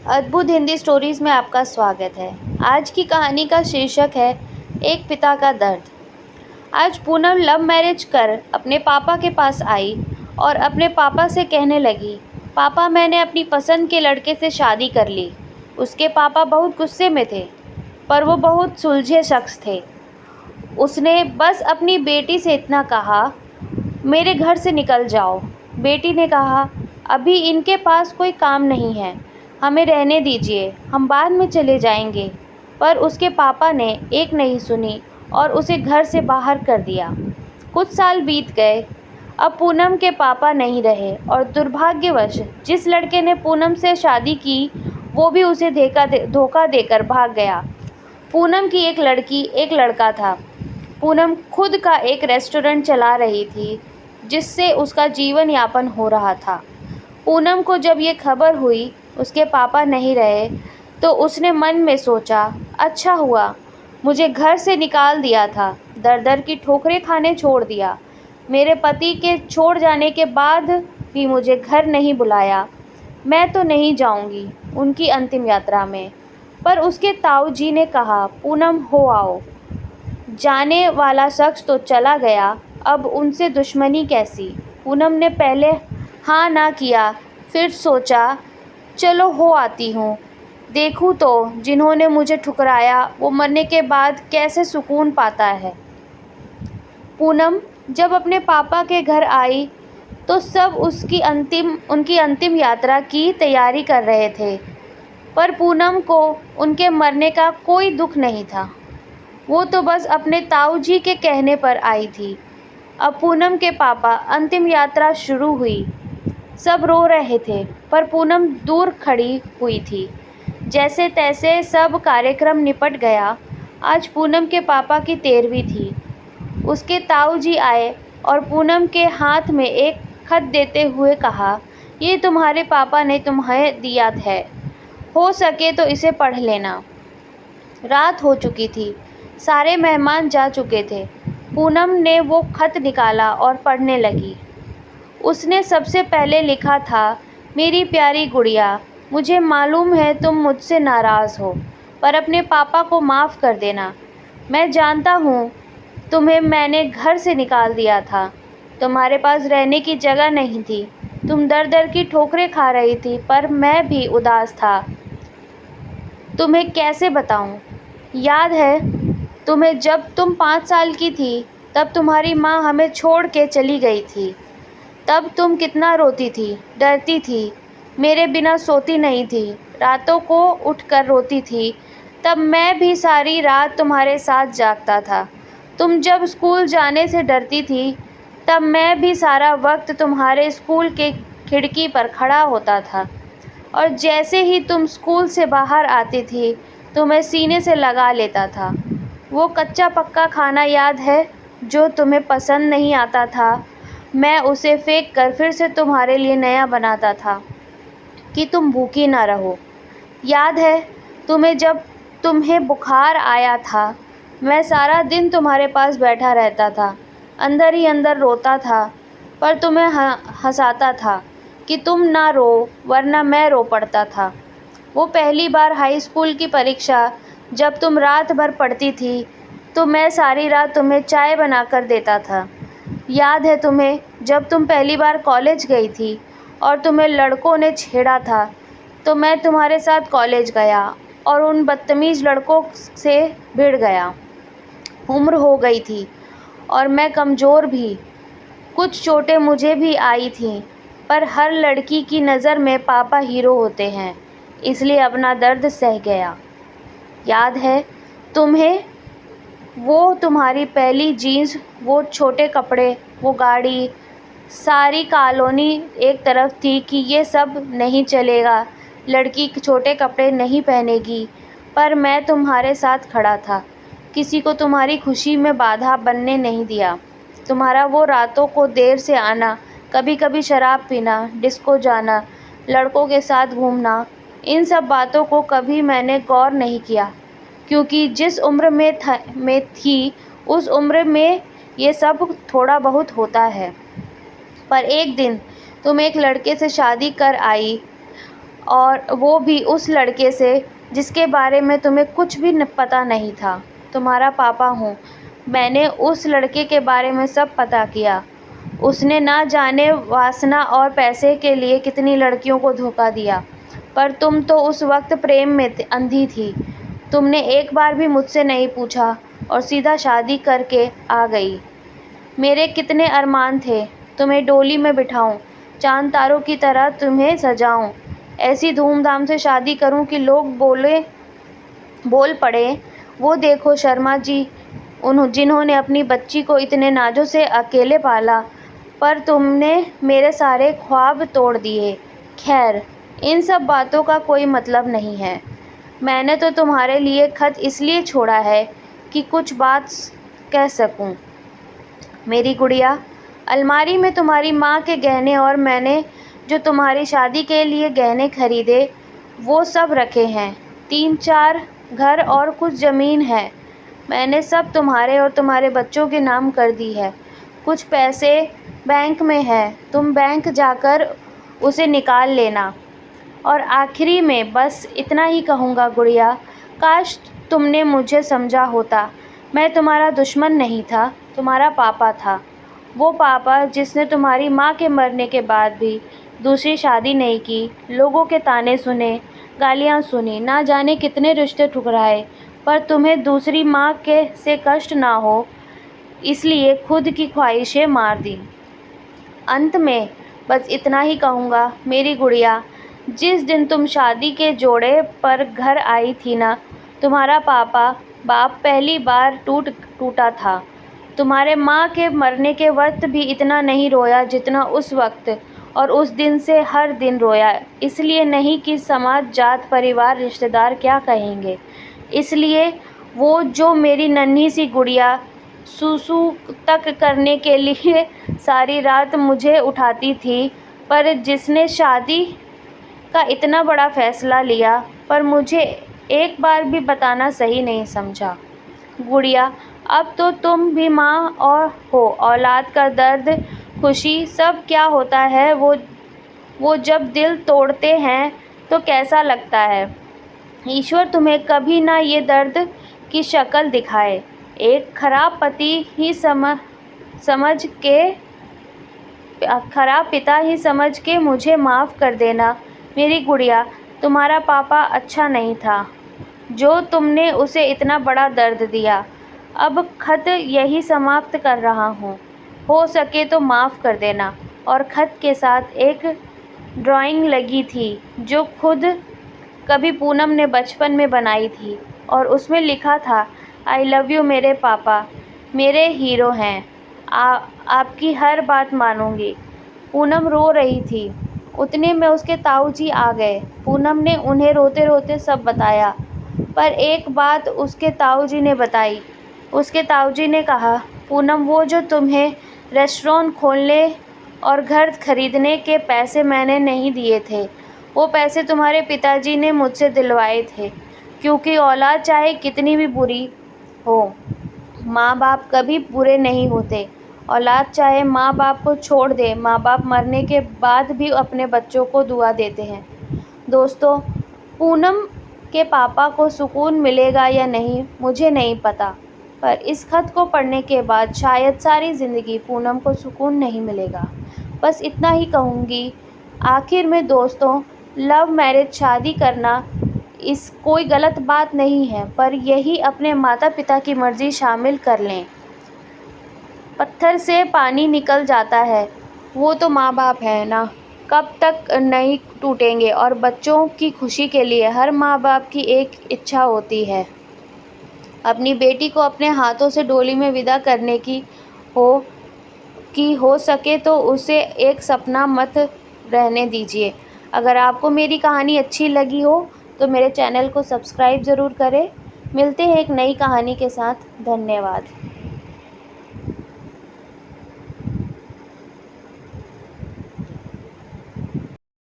अद्भुत हिंदी स्टोरीज में आपका स्वागत है। आज की कहानी का शीर्षक है एक पिता का दर्द। आज पूनम लव मैरिज कर अपने पापा के पास आई और अपने पापा से कहने लगी, पापा मैंने अपनी पसंद के लड़के से शादी कर ली। उसके पापा बहुत गुस्से में थे, पर वो बहुत सुलझे शख्स थे। उसने बस अपनी बेटी से इतना कहा, मेरे घर से निकल जाओ। बेटी ने कहा, अभी इनके पास कोई काम नहीं है, हमें रहने दीजिए, हम बाद में चले जाएंगे। पर उसके पापा ने एक नहीं सुनी और उसे घर से बाहर कर दिया। कुछ साल बीत गए। अब पूनम के पापा नहीं रहे और दुर्भाग्यवश जिस लड़के ने पूनम से शादी की वो भी उसे धोखा देकर भाग गया। पूनम की एक लड़की एक लड़का था। पूनम खुद का एक रेस्टोरेंट चला रही थी जिससे उसका जीवन यापन हो रहा था। पूनम को जब ये खबर हुई उसके पापा नहीं रहे तो उसने मन में सोचा, अच्छा हुआ मुझे घर से निकाल दिया था, दर दर की ठोकरें खाने छोड़ दिया। मेरे पति के छोड़ जाने के बाद भी मुझे घर नहीं बुलाया। मैं तो नहीं जाऊंगी उनकी अंतिम यात्रा में। पर उसके ताऊ जी ने कहा, पूनम हो आओ, जाने वाला शख्स तो चला गया, अब उनसे दुश्मनी कैसी। पूनम ने पहले हाँ ना किया, फिर सोचा चलो हो आती हूँ, देखूँ तो जिन्होंने मुझे ठुकराया वो मरने के बाद कैसे सुकून पाता है। पूनम जब अपने पापा के घर आई तो सब उनकी अंतिम यात्रा की तैयारी कर रहे थे, पर पूनम को उनके मरने का कोई दुख नहीं था। वो तो बस अपने ताऊ जी के कहने पर आई थी। अब पूनम के पापा अंतिम यात्रा शुरू हुई। सब रो रहे थे, पर पूनम दूर खड़ी हुई थी। जैसे तैसे सब कार्यक्रम निपट गया। आज पूनम के पापा की 13वीं थी। उसके ताऊ जी आए और पूनम के हाथ में एक खत देते हुए कहा, ये तुम्हारे पापा ने तुम्हें दिया है, हो सके तो इसे पढ़ लेना। रात हो चुकी थी, सारे मेहमान जा चुके थे। पूनम ने वो खत निकाला और पढ़ने लगी। उसने सबसे पहले लिखा था, मेरी प्यारी गुड़िया, मुझे मालूम है तुम मुझसे नाराज़ हो, पर अपने पापा को माफ़ कर देना। मैं जानता हूँ तुम्हें मैंने घर से निकाल दिया था, तुम्हारे पास रहने की जगह नहीं थी, तुम दर दर की ठोकरें खा रही थी, पर मैं भी उदास था। तुम्हें कैसे बताऊँ? याद है तुम्हें जब तुम 5 साल की थी तब तुम्हारी माँ हमें छोड़ के चली गई थी। तब तुम कितना रोती थी, डरती थी, मेरे बिना सोती नहीं थी, रातों को उठकर रोती थी। तब मैं भी सारी रात तुम्हारे साथ जागता था। तुम जब स्कूल जाने से डरती थी तब मैं भी सारा वक्त तुम्हारे स्कूल के खिड़की पर खड़ा होता था, और जैसे ही तुम स्कूल से बाहर आती थी तुम्हें सीने से लगा लेता था। वो कच्चा पक्का खाना याद है जो तुम्हें पसंद नहीं आता था, मैं उसे फेंक कर फिर से तुम्हारे लिए नया बनाता था कि तुम भूखी ना रहो। याद है जब तुम्हें बुखार आया था, मैं सारा दिन तुम्हारे पास बैठा रहता था, अंदर ही अंदर रोता था, पर तुम्हें हंसाता था कि तुम ना रो वरना मैं रो पड़ता था। वो पहली बार हाई स्कूल की परीक्षा जब तुम रात भर पढ़ती थी तो मैं सारी रात तुम्हें चाय बना कर देता था। याद है तुम्हें जब तुम पहली बार कॉलेज गई थी और तुम्हें लड़कों ने छेड़ा था तो मैं तुम्हारे साथ कॉलेज गया और उन बदतमीज़ लड़कों से भिड़ गया। उम्र हो गई थी और मैं कमज़ोर भी, कुछ चोटें मुझे भी आई थीं, पर हर लड़की की नज़र में पापा हीरो होते हैं, इसलिए अपना दर्द सह गया। याद है तुम्हें वो तुम्हारी पहली जीन्स, वो छोटे कपड़े, वो गाड़ी, सारी कॉलोनी एक तरफ थी कि ये सब नहीं चलेगा, लड़की छोटे कपड़े नहीं पहनेगी, पर मैं तुम्हारे साथ खड़ा था, किसी को तुम्हारी खुशी में बाधा बनने नहीं दिया। तुम्हारा वो रातों को देर से आना, कभी कभी शराब पीना, डिस्को जाना, लड़कों के साथ घूमना, इन सब बातों को कभी मैंने गौर नहीं किया, क्योंकि जिस उम्र में थी उस उम्र में ये सब थोड़ा बहुत होता है। पर एक दिन तुम एक लड़के से शादी कर आई और वो भी उस लड़के से जिसके बारे में तुम्हें कुछ भी पता नहीं था। तुम्हारा पापा हूँ। मैंने उस लड़के के बारे में सब पता किया। उसने ना जाने वासना और पैसे के लिए कितनी लड़कियों को धोखा दिया। पर तुम तो उस वक्त प्रेम में अंधी थी। तुमने एक बार भी मुझसे नहीं पूछा और सीधा शादी करके आ गई। मेरे कितने अरमान थे, तुम्हें डोली में बिठाऊं, चांद तारों की तरह तुम्हें सजाऊं, ऐसी धूमधाम से शादी करूं कि लोग बोल पड़े, वो देखो शर्मा जी, जिन्होंने अपनी बच्ची को इतने नाजों से अकेले पाला। पर तुमने मेरे सारे ख्वाब तोड़ दिए। खैर, इन सब बातों का कोई मतलब नहीं है। मैंने तो तुम्हारे लिए खत इसलिए छोड़ा है कि कुछ बात कह सकूं। मेरी गुड़िया, अलमारी में तुम्हारी माँ के गहने और मैंने जो तुम्हारी शादी के लिए गहने खरीदे वो सब रखे हैं। 3-4 घर और कुछ ज़मीन है। मैंने सब तुम्हारे और तुम्हारे बच्चों के नाम कर दी है। कुछ पैसे बैंक में है, तुम बैंक जाकर उसे निकाल लेना। और आखिरी में बस इतना ही कहूँगा गुड़िया, काश तुमने मुझे समझा होता। मैं तुम्हारा दुश्मन नहीं था, तुम्हारा पापा था। वो पापा जिसने तुम्हारी माँ के मरने के बाद भी दूसरी शादी नहीं की, लोगों के ताने सुने, गालियाँ सुनी, ना जाने कितने रिश्ते ठुकराए, पर तुम्हें दूसरी माँ के से कष्ट ना हो इसलिए खुद की ख्वाहिशें मार दी। अंत में बस इतना ही कहूँगा मेरी गुड़िया, जिस दिन तुम शादी के जोड़े पर घर आई थी ना, तुम्हारा बाप पहली बार टूटा था। तुम्हारे माँ के मरने के वक्त भी इतना नहीं रोया जितना उस वक्त, और उस दिन से हर दिन रोया। इसलिए नहीं कि समाज, जात, परिवार, रिश्तेदार क्या कहेंगे, इसलिए वो जो मेरी नन्ही सी गुड़िया सुसु तक करने के लिए सारी रात मुझे उठाती थी, पर जिसने शादी का इतना बड़ा फैसला लिया पर मुझे एक बार भी बताना सही नहीं समझा। गुड़िया, अब तो तुम भी माँ हो। औलाद का दर्द, खुशी सब क्या होता है वो जब दिल तोड़ते हैं तो कैसा लगता है। ईश्वर तुम्हें कभी ना ये दर्द की शक्ल दिखाए। एक खराब पिता ही समझ के मुझे माफ़ कर देना मेरी गुड़िया। तुम्हारा पापा अच्छा नहीं था जो तुमने उसे इतना बड़ा दर्द दिया। अब खत यही समाप्त कर रहा हूँ, हो सके तो माफ़ कर देना। और खत के साथ एक ड्राइंग लगी थी जो खुद कभी पूनम ने बचपन में बनाई थी, और उसमें लिखा था, आई लव यू मेरे पापा, मेरे हीरो हैं, आपकी हर बात मानूंगी। पूनम रो रही थी। उतने में उसके ताऊजी आ गए। पूनम ने उन्हें रोते रोते सब बताया, पर एक बात उसके ताऊजी ने बताई। उसके ताऊजी ने कहा, पूनम, वो जो तुम्हें रेस्टोरेंट खोलने और घर खरीदने के पैसे मैंने नहीं दिए थे, वो पैसे तुम्हारे पिताजी ने मुझसे दिलवाए थे। क्योंकि औलाद चाहे कितनी भी बुरी हो, माँ बाप कभी बुरे नहीं होते। औलाद चाहे माँ बाप को छोड़ दे, माँ बाप मरने के बाद भी अपने बच्चों को दुआ देते हैं। दोस्तों, पूनम के पापा को सुकून मिलेगा या नहीं मुझे नहीं पता, पर इस खत को पढ़ने के बाद शायद सारी ज़िंदगी पूनम को सुकून नहीं मिलेगा। बस इतना ही कहूँगी। आखिर में दोस्तों, लव मैरिज, शादी करना इस कोई गलत बात नहीं है, पर यही अपने माता पिता की मर्ज़ी शामिल कर लें। पत्थर से पानी निकल जाता है, वो तो माँ बाप है ना, कब तक नहीं टूटेंगे। और बच्चों की खुशी के लिए हर माँ बाप की एक इच्छा होती है, अपनी बेटी को अपने हाथों से डोली में विदा करने की हो सके तो उसे एक सपना मत रहने दीजिए। अगर आपको मेरी कहानी अच्छी लगी हो तो मेरे चैनल को सब्सक्राइब ज़रूर करें। मिलते हैं एक नई कहानी के साथ। धन्यवाद।